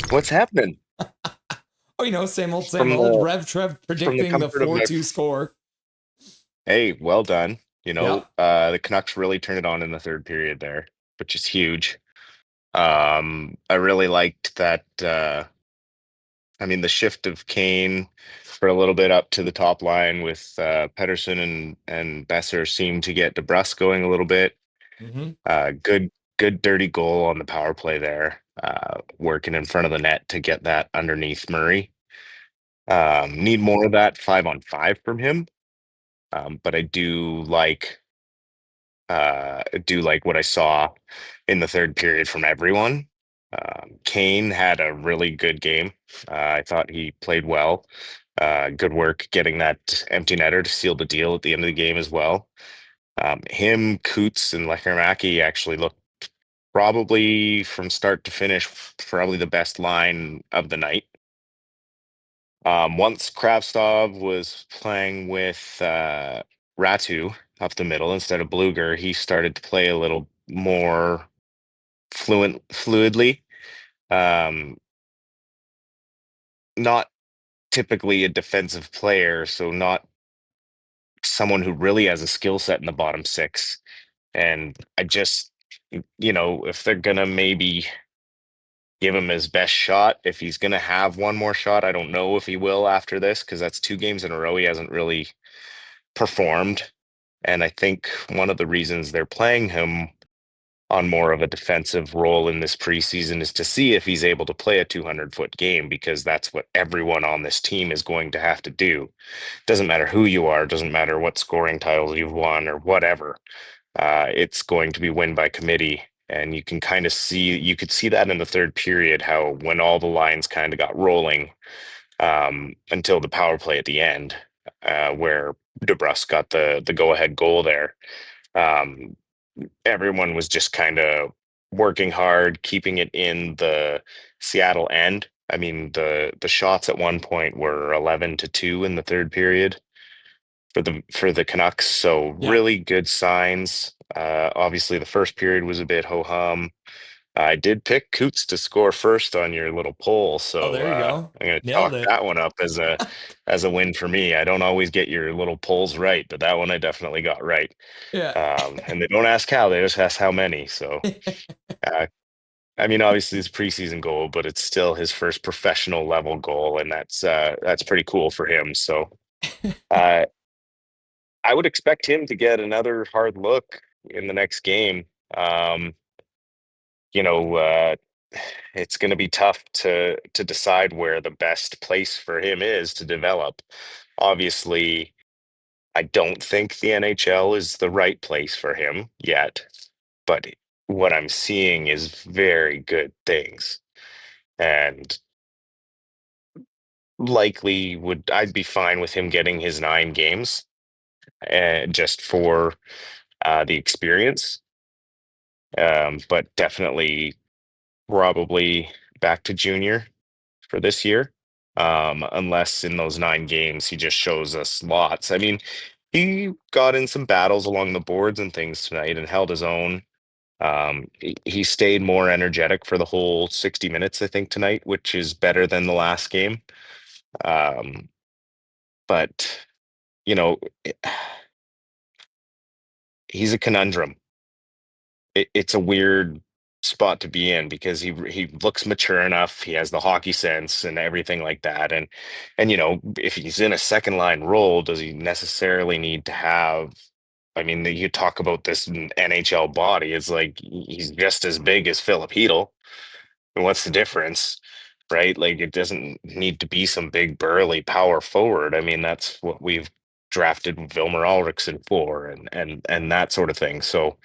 What's happening? Oh, same old, same From old. the Rev Trev from the predicting the comfort of my 4-2 score. Hey, well done. Yeah. The Canucks really turned it on in the third period there, which is huge. I really liked that the shift of Kane for a little bit up to the top line with Pedersen and Besser seemed to get DeBrusque going a little bit. Hmm. Good dirty goal on the power play there, working in front of the net to get that underneath Murray. Need more of that 5-on-5 from him. But I do like what I saw in the third period from everyone. Kane had a really good game. I thought he played well. Good work getting that empty netter to seal the deal at the end of the game as well. Him, Coots, and Lekkerimäki actually looked probably from start to finish, probably the best line of the night. Once Kravtsov was playing with Ratu up the middle instead of Bluger, he started to play a little more fluidly. Um, Not typically a defensive player, so not someone who really has a skill set in the bottom six. And I just, if they're gonna maybe give him his best shot, if he's gonna have one more shot, I don't know if he will after this because that's two games in a row he hasn't really performed. And I think one of the reasons they're playing him on more of a defensive role in this preseason is to see if he's able to play a 200-foot game because that's what everyone on this team is going to have to do. Doesn't matter who you are, doesn't matter what scoring titles you've won or whatever. It's going to be win by committee. And you could see that in the third period, how when all the lines kind of got rolling until the power play at the end, where DeBrusque got the go ahead goal there. Um, Everyone was just kind of working hard, keeping it in the Seattle end. I mean, the shots at one point were 11-2 in the third period for the Canucks. So Yeah. really good signs. Obviously, the first period was a bit ho hum. I did pick Coots to score first on your little poll, Oh, so there you go. I'm going to Nailed chalk it. that one up as a win for me. I don't always get your little polls right, but that one I definitely got right. Yeah. And they don't ask how; they just ask how many. So, uh, obviously it's a preseason goal, but it's still his first professional level goal, and that's pretty cool for him. So, uh, I would expect him to get another hard look in the next game. Um, you know, uh, it's going to be tough to decide where the best place for him is to develop. Obviously, I don't think the NHL is the right place for him yet, but what I'm seeing is very good things, and likely would I'd be fine with him getting his 9 games, just for the experience. But definitely probably back to junior for this year. Unless in those 9 games he just shows us lots. I mean, he got in some battles along the boards and things tonight and held his own. He stayed more energetic for the whole 60 minutes, I think, tonight, which is better than the last game. Um, but you know, he's a conundrum. It's a weird spot to be in because he looks mature enough. He has the hockey sense and everything like that. And if he's in a second line role, does he necessarily need to have? I mean, you talk about this NHL body. It's like he's just as big as Philip Hedl. And what's the difference, right? Like it doesn't need to be some big burly power forward. I mean, that's what we've drafted Vilmer Ulrichsen for, and that sort of thing. So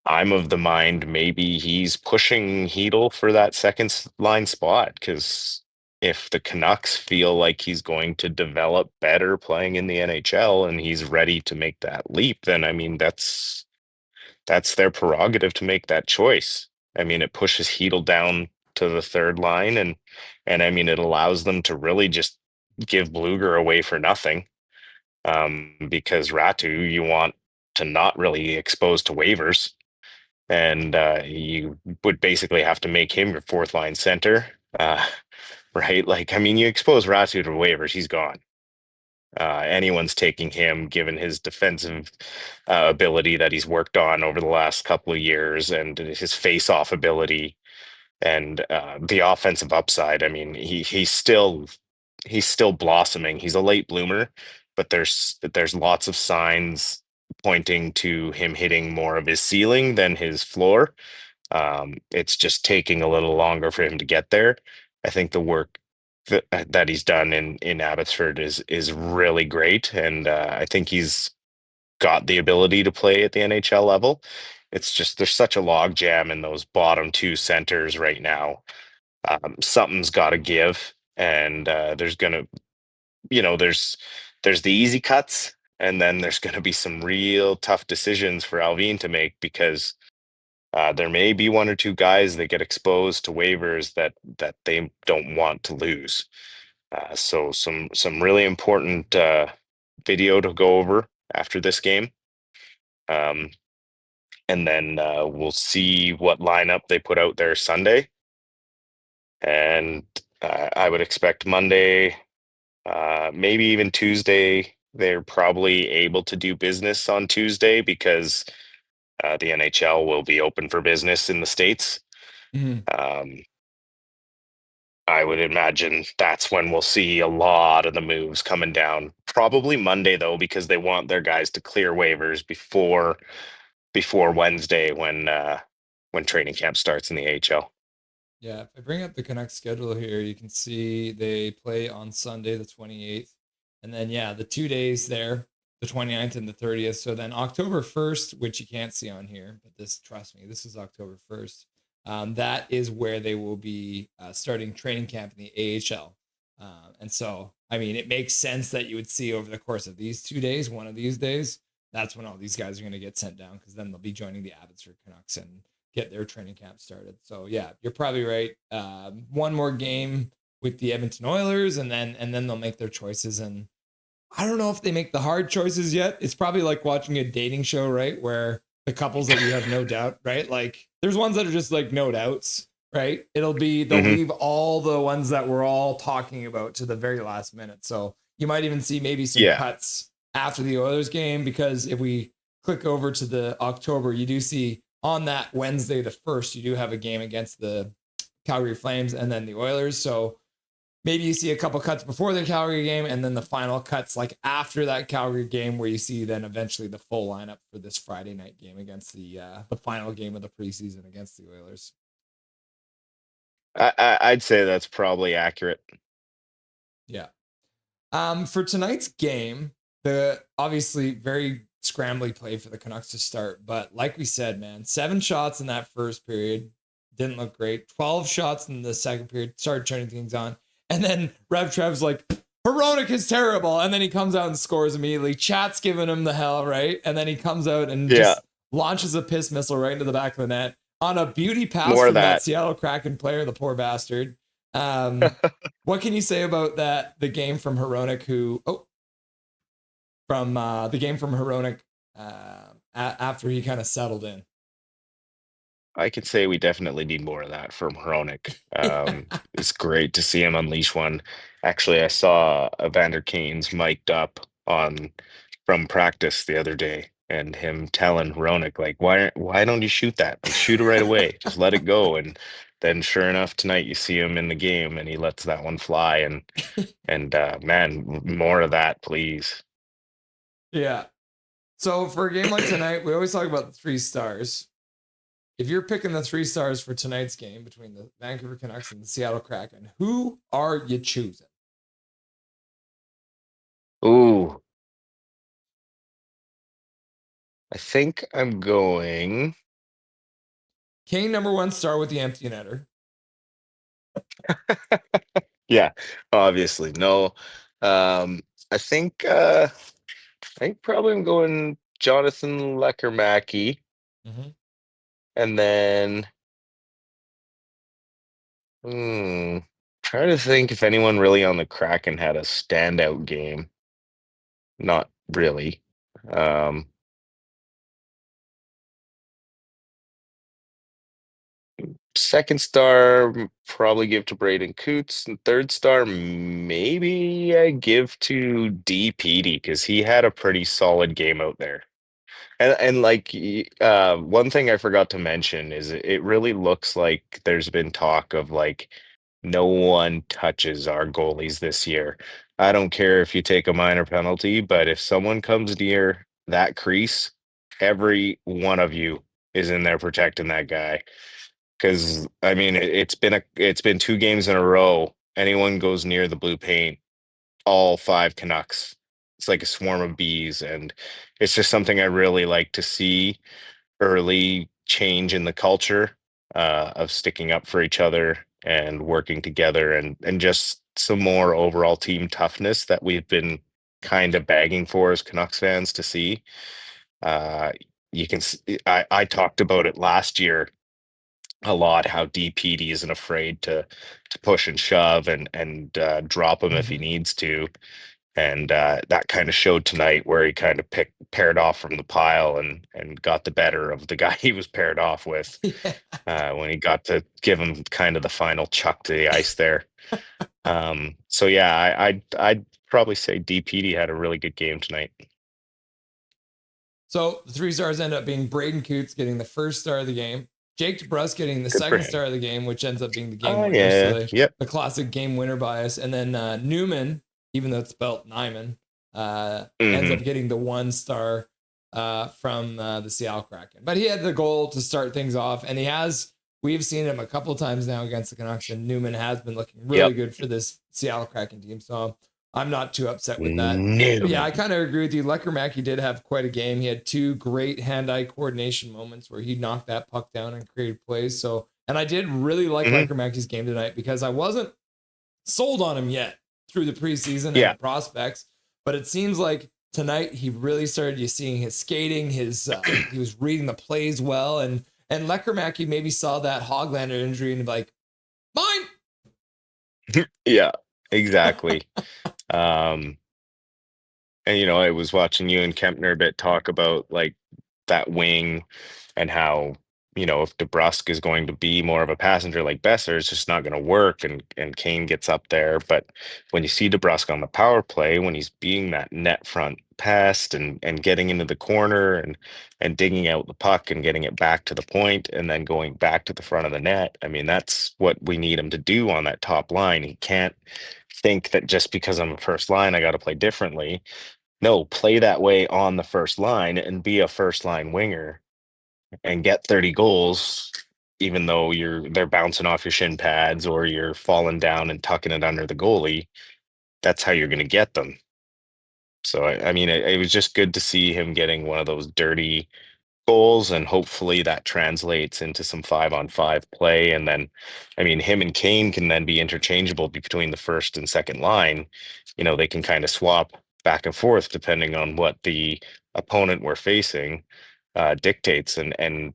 I'm of the mind maybe he's pushing Heedle for that line spot because if the Canucks feel like he's going to develop better playing in the NHL and he's ready to make that leap, then I mean that's their prerogative to make that choice. I mean it pushes Heedle down to the third line and I mean it allows them to really just give Bluger away for nothing. Because Ratu you want to not really expose to waivers and you would basically have to make him your fourth line center. Uh, right? Like, I mean, you expose Ratu to waivers, he's gone. Anyone's taking him, given his defensive ability that he's worked on over the last couple of years, and his face-off ability, and the offensive upside. I mean, he's still blossoming. He's a late bloomer, but there's lots of signs pointing to him hitting more of his ceiling than his floor. It's just taking a little longer for him to get there. I think the work that he's done in Abbotsford is really great, and I think he's got the ability to play at the NHL level. It's just there's such a log jam in those bottom two centers right now. Something's got to give, and there's gonna, there's the easy cuts, and then there's gonna be some real tough decisions for Alvin to make because there may be one or two guys that get exposed to waivers that they don't want to lose. So some really important video to go over after this game. Um, and then we'll see what lineup they put out there Sunday. And I would expect Monday, maybe even Tuesday. They're probably able to do business on Tuesday because the NHL will be open for business in the States. Mhm. Um, I would imagine that's when we'll see a lot of the moves coming down. Probably Monday though, because they want their guys to clear waivers before Wednesday when training camp starts in the AHL. Yeah, if I bring up the Canucks schedule here, you can see they play on Sunday, the 28th. And then, yeah, the 2 days there, the 29th and the 30th. So then October 1st, which you can't see on here, but this, trust me, this is October 1st. That is where they will be starting training camp in the AHL. And so, I mean, it makes sense that you would see over the course of these 2 days, one of these days, that's when all these guys are going to get sent down because then they'll be joining the Abbotsford Canucks and get their training camp started. So yeah, you're probably right. One more game with the Edmonton Oilers, and then they'll make their choices. And I don't know if they make the hard choices yet. It's probably like watching a dating show, right? Where the couples that you have no doubt, right? Like there's ones that are just like no doubts, right? They'll Hmm. leave all the ones that we're all talking about to the very last minute. So you might even see maybe some Yeah. cuts after the Oilers game because if we click over to the October, you do see on that Wednesday, the 1st, you do have a game against the Calgary Flames and then the Oilers. So maybe you see a couple cuts before the Calgary game and then the final cuts like after that Calgary game where you see then eventually the full lineup for this Friday night game against the final game of the preseason against the Oilers. I'd say that's probably accurate. Yeah. For tonight's game, the obviously very scrambly play for the Canucks to start, but like we said, man, 7 shots in that first period didn't look great. 12 shots in the second period started turning things on, and then Rev Trev's like, Hronek is terrible, and then he comes out and scores immediately. Chat's giving him the hell, right? And then he comes out and Yeah, just launches a piss missile right into the back of the net on a beauty pass more of from that that. Seattle Kraken player, the poor bastard. Um, what can you say about that? The game from Hronek, from the game from Hronek after he kind of settled in. I could say we definitely need more of that from Hronik. Yeah. It's great to see him unleash one. Actually, I saw Evander Kane's mic'd up on from practice the other day, and him telling Hronik like, why don't you shoot that? Like, shoot it right away. Just let it go. And then, sure enough, tonight you see him in the game, and he lets that one fly. And man, more of that, please. Yeah. So for a game like tonight, we always talk about the 3 stars. If you're picking the 3 stars for tonight's game between the Vancouver Canucks and the Seattle Kraken, who are you choosing? Ooh, I think I'm going. Kane, number 1 star with the empty netter. Yeah, obviously. No. Um, I think I think probably I'm going Jonathan Leckermacky, Mm-hmm. and then hmm, trying to think if anyone really on the Kraken had a standout game. Not really. Um, Second star, probably give to Braden Coots. And third star, maybe I give to DPD because he had a pretty solid game out there. And like one thing I forgot to mention is it really looks like there's been talk of like no one touches our goalies this year. I don't care if you take a minor penalty, but if someone comes near that crease, every one of you is in there protecting that guy. Because I mean, it's been 2 games in a row. Anyone goes near the blue paint, all 5 Canucks. It's like a swarm of bees, and it's just something I really like to see early change in the culture of sticking up for each other and working together, and just some more overall team toughness that we've been kind of begging for as Canucks fans to see. Uh, you can I talked about it last year a lot how DPD isn't afraid to push and shove and drop him if he Mhm. needs to, and that kind of showed tonight where he kind of picked paired off from the pile and got the better of the guy he was paired off with Yeah. when he got to give him kind of the final chuck to the ice there. So yeah, I'd probably say DPD had a really good game tonight. So the 3 stars end up being Braden Coots getting the first star of the game, Jake DeBrusk getting the Good for second him. star of the game, which ends up being the game Oh winner. So yeah, yep. the classic game winner bias. And then Newman, even though it's spelled Nyman, ends Hmm. up getting the 1 star from the Seattle Kraken. But he had the goal to start things off, and we've seen him a couple times now against the Canucks, and Newman has been looking really Yep. good for this Seattle Kraken team. So I'm not too upset with that. But yeah, I Newman. kind of agree with you. Leckermacky did have quite a game. He had 2 great hand-eye coordination moments where he knocked that puck down and created plays. So, and I did really like Hmm. Leckermacky's game tonight because I wasn't sold on him yet through the preseason and the Yeah. prospects, but it seems like tonight he really started you seeing his skating, his he was reading the plays well, and Leckermacky maybe saw that Hoglander injury and like mine. Yeah, exactly. Um, and I was watching you and Kempner a bit talk about like that wing and how, if DeBrusque is going to be more of a passenger like Besser, it's just not going to work. And Kane gets up there. But when you see DeBrusque on the power play, when he's being that net front pest and getting into the corner and digging out the puck and getting it back to the point and then going back to the front of the net, I mean, that's what we need him to do on that top line. He can't think that just because I'm a first line, I got to play differently. No, play that way on the first line and be a first line winger and get 30 goals, even though they're bouncing off your shin pads or you're falling down and tucking it under the goalie. That's how you're going to get them. So I mean, it was just good to see him getting one of those dirty goals, and hopefully that translates into some 5-on-5 play. And then, I mean, him and Kane can then be interchangeable between the first and second line. They can kind of swap back and forth depending on what the opponent we're facing dictates. And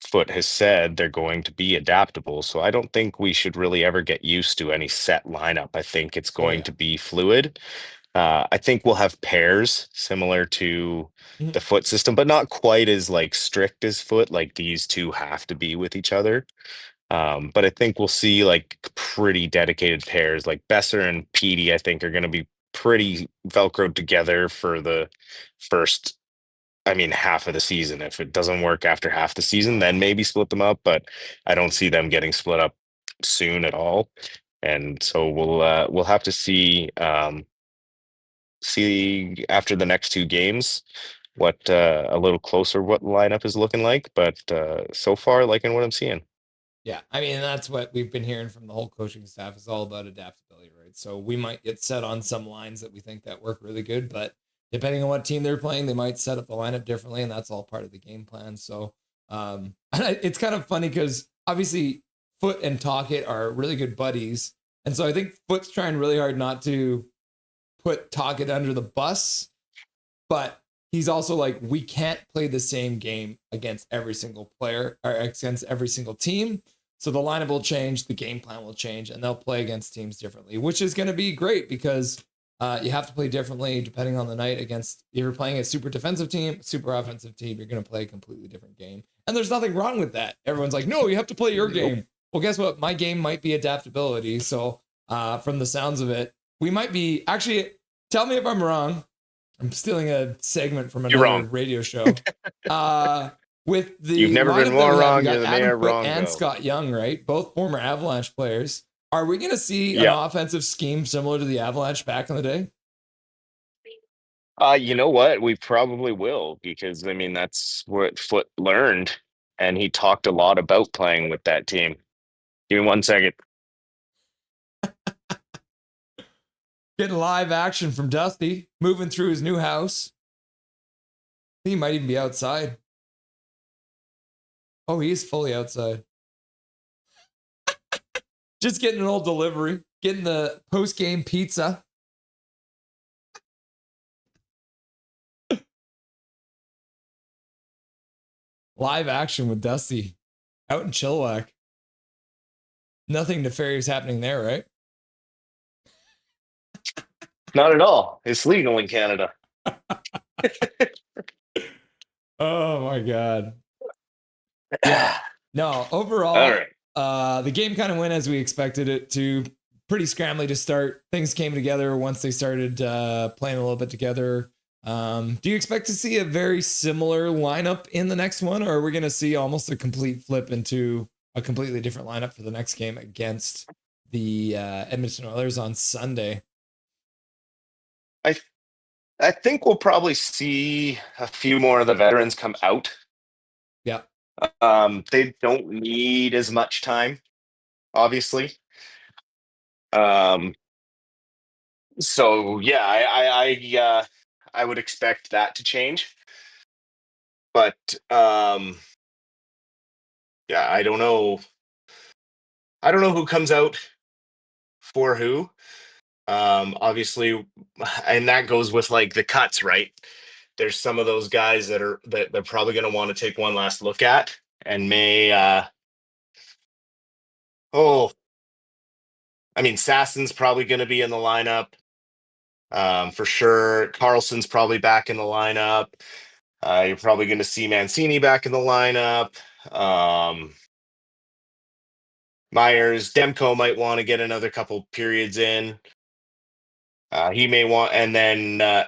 Foot has said they're going to be adaptable. So I don't think we should really ever get used to any set lineup. I think it's Oh going yeah. to be fluid. I think we'll have pairs similar to Mhm. the Foot system, but not quite as like strict as Foot. Like these two have to be with each other. But I think we'll see like pretty dedicated pairs. Like Besser and Petey, I think are going to be pretty velcroed together for the first, I mean, half of the season. If it doesn't work after half the season, then maybe split them up. But I don't see them getting split up soon at all. And so we'll have to see after the next 2 games what a little closer what lineup is looking like. But so far, liking what I'm seeing. Yeah, I mean that's what we've been hearing from the whole coaching staff is all about adaptability, right? So we might get set on some lines that we think that work really good, but depending on what team they're playing, they might set up the lineup differently, and that's all part of the game plan. So it's kind of funny because obviously Foot and Tocchet are really good buddies, and so I think Foot's trying really hard not to put Tocchet under the bus, but he's also like, we can't play the same game against every single player or against every single team. So the lineup will change, the game plan will change, and they'll play against teams differently, which is going to be great because you have to play differently depending on the night against, if you're playing a super defensive team, super offensive team, you're going to play a completely different game. And there's nothing wrong with that. Everyone's like, no, you have to play your Nope. game. Well, guess what? My game might be adaptability. So, from the sounds of it, we might be actually. Tell me if I'm wrong. I'm stealing a segment from You're another wrong. radio show. Uh, with You've the never been lineup that more we have, we wrong. You're got the Adam mayor of Foote and Wrongville. Scott Young, right? Both former Avalanche players. Are we going to see an Yeah. offensive scheme similar to the Avalanche back in the day? You know what? We probably will because I mean that's what Foot learned, and he talked a lot about playing with that team. Give me 1 second. Getting live action from Dusty, moving through his new house. He might even be outside. Oh, he is fully outside. Just getting an old delivery, getting the post game pizza. Live action with Dusty out in Chilliwack. Nothing nefarious happening there, right? Not at all. It's legal in Canada. Oh my god. Yeah. No, All overall, right. the game kind of went as we expected it to. Pretty scrambly to start. Things came together once they started playing a little bit together. Do you expect to see a very similar lineup in the next one, or are we going to see almost a complete flip into a completely different lineup for the next game against the Edmonton Oilers on Sunday? I I think we'll probably see a few more of the veterans come out. Yeah. They don't need as much time, obviously. Um, so yeah, I would expect that to change. But yeah, I don't know. I don't know who comes out for who. Obviously, and that goes with like the cuts, right? There's some of those guys that they're probably going to want to take one last look at and may oh, I mean, Sassen's probably going to be in the lineup for sure. Carlson's probably back in the lineup. You're probably going to see Mancini back in the lineup. Myers, Demko might want to get another couple periods in. He may want, and then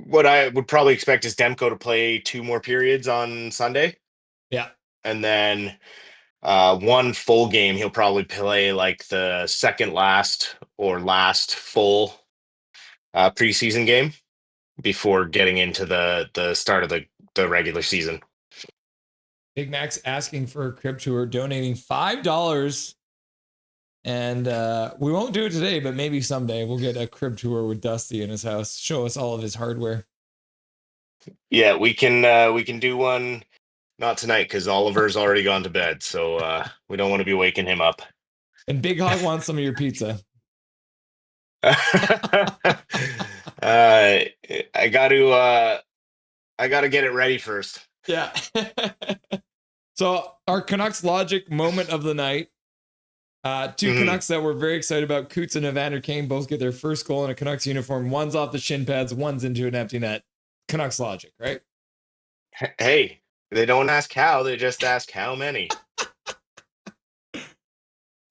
what I would probably expect is Demko to play 2 more periods on Sunday, Yeah. and then one full game. He'll probably play like the second last or last full preseason game before getting into the start of the regular season. Big Mac's asking for a crib tour, donating $5. And we won't do it today, but maybe someday we'll get a crib tour with Dusty in his house, show us all of his hardware. Yeah, we can do one. Not tonight because Oliver's already gone to bed, so we don't want to be waking him up. And Big Hog wants some of your pizza. I got to get it ready first. Yeah. So our Canucks logic moment of the night. Two Canucks that we're very excited about. Coots and Evander Kane both get their first goal in a Canucks uniform. One's off the shin pads, one's into an empty net. Canucks logic, right? Hey, they don't ask how; they just ask how many.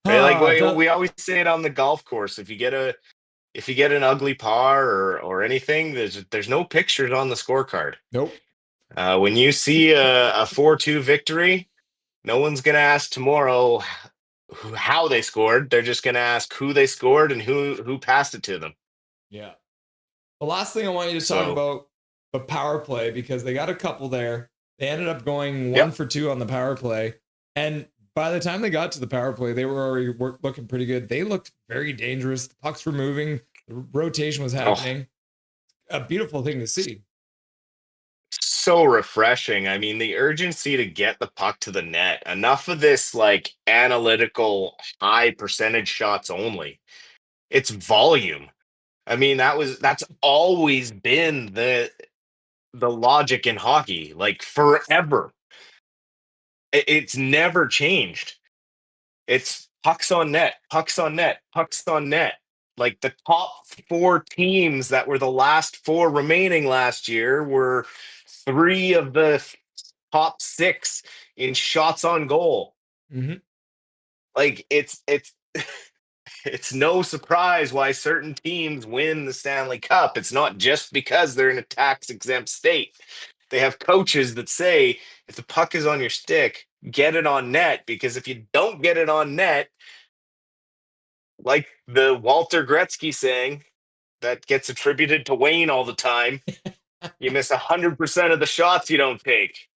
Right? Like we always say it on the golf course. If you get an ugly par or anything, there's no pictures on the scorecard. Nope. When you see a 4-2 victory, no one's gonna ask tomorrow how they scored. They're just gonna ask who they scored and who passed it to them. Yeah. The last thing I want you to talk about the power play, because they got a couple there. They ended up going 1 for 2 on the power play. And by the time they got to the power play, they were already looking pretty good. They looked very dangerous. The pucks were moving. The rotation was happening. A beautiful thing to see. So refreshing. I mean, the urgency to get the puck to the net. Enough of this like analytical high percentage shots only. It's volume. I mean, that's always been the logic in hockey, like forever. It's never changed. It's pucks on net, pucks on net, pucks on net. Like the top 4 teams that were the last 4 remaining last year were 3 of the top 6 in shots on goal. Mm-hmm. like it's no surprise why certain teams win the Stanley Cup. It's not just because they're in a tax exempt state. They have coaches that say if the puck is on your stick, get it on net, because if you don't get it on net, like the Walter Gretzky saying that gets attributed to Wayne all the time, you miss 100% of the shots you don't take.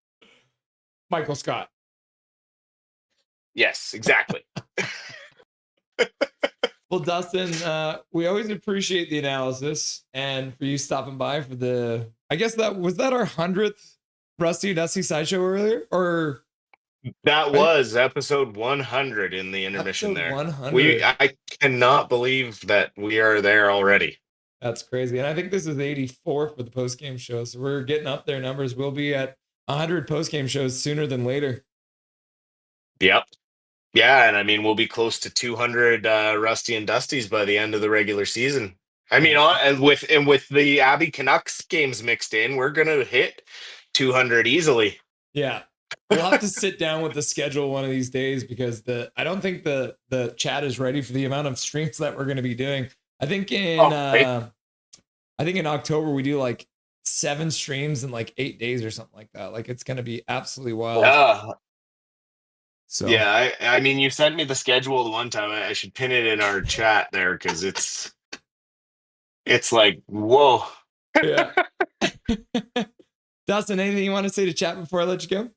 Michael Scott. Yes, exactly. Well, Dustin, we always appreciate the analysis and for you stopping by for the. I guess that was that our 100th Rusty Dusty Sideshow earlier, or That right? was episode 100 in the intermission Episode there. 100. I cannot believe that we are there already. That's crazy. And I think this is 84 for the post game show. So we're getting up there numbers. We'll be at 100 post game shows sooner than later. Yep. Yeah, and I mean we'll be close to 200 Rusty and Dusties by the end of the regular season. I mean, and with the Abbey Canucks games mixed in, we're gonna hit 200 easily. Yeah. We'll have to sit down with the schedule one of these days because I don't think the chat is ready for the amount of streams that we're going to be doing. I think in October we do like 7 streams in like 8 days or something like that. Like it's going to be absolutely wild. So yeah, I mean, you sent me the schedule the one time. I should pin it in our chat there because it's like whoa. yeah. Dustin, anything you want to say to chat before I let you go?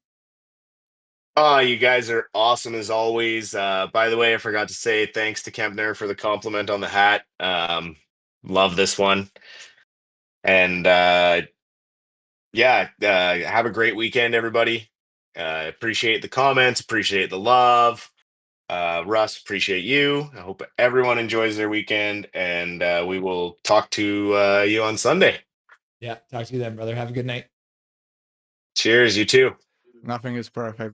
Oh, you guys are awesome as always. By the way, I forgot to say thanks to Kempner for the compliment on the hat. Love this one. And yeah, have a great weekend, everybody. Appreciate the comments, appreciate the love. Russ, appreciate you. I hope everyone enjoys their weekend, and we will talk to you on Sunday. Yeah, talk to you then, brother. Have a good night. Cheers, you too. Nothing is perfect.